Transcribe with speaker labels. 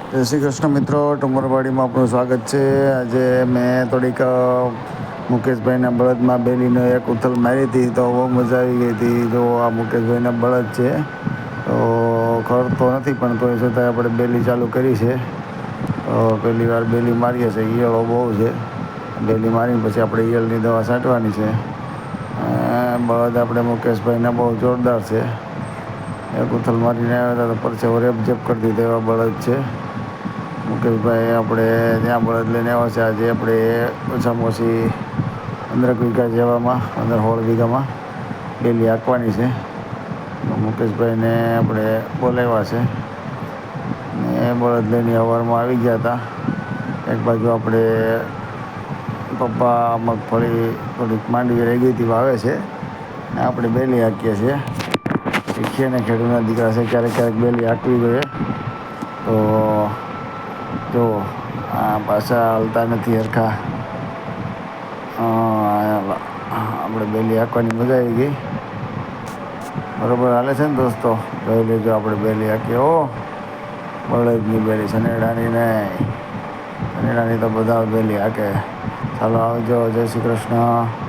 Speaker 1: જય શ્રી કૃષ્ણ મિત્રો, ટુમરવાડીમાં આપણું સ્વાગત છે. આજે મેં થોડીક મુકેશભાઈના બળદમાં બેલીને એક ઉથલ મારી હતી તો બહુ મજા આવી ગઈ હતી. જો આ મુકેશભાઈના બળદ છે તો ખર તો નથી પણ તો એ છતાં આપણે બેલી ચાલુ કરી છે. તો પહેલી વાર બેલી મારીએ છીએ, ઈયળો બહુ છે. બેલી મારીને પછી આપણે ઈયળની દવા છાંટવાની છે. બળદ આપણે મુકેશભાઈના બહુ જોરદાર છે. એક ઉથલ મારીને આવ્યા હતા તો પરસેવો રેપઝેપ કરી દીધો એવા બળદ છે. મુકેશભાઈ આપણે ત્યાં બળદ લઈને આવ્યા છે. આજે આપણે ઓછામાં ઓછી 15 વીઘા જેવામાં 15-16 વીઘામાં બેલી હાંકવાની છે. તો મુકેશભાઈને આપણે બોલાવ્યા છે ને બળદ લઈને સવારમાં આવી ગયા હતા. એક બાજુ આપણે પપ્પા મગફળી થોડીક માંડવી રહી ગઈ હતી વાવે છે ને આપણે બેલી હાંકીએ છીએ. શીખીએ ને ખેડૂતના દીકરા છે, ક્યારેક ક્યારેક બેલી હાંકવી જોઈએ. તો જો આ પાછા હાલતા નથી સરખા. આપણે બેલી હાંકવાની મજા આવી ગઈ. બરાબર હાલે છે ને દોસ્તો? જોઈ લેજો આપણે બેલી હાંકીએ. બળદની બેલી, સનેડાની નહીં. સનેડાની તો બધા બેલી હાંકે. ચાલો આવજો, જય શ્રી કૃષ્ણ.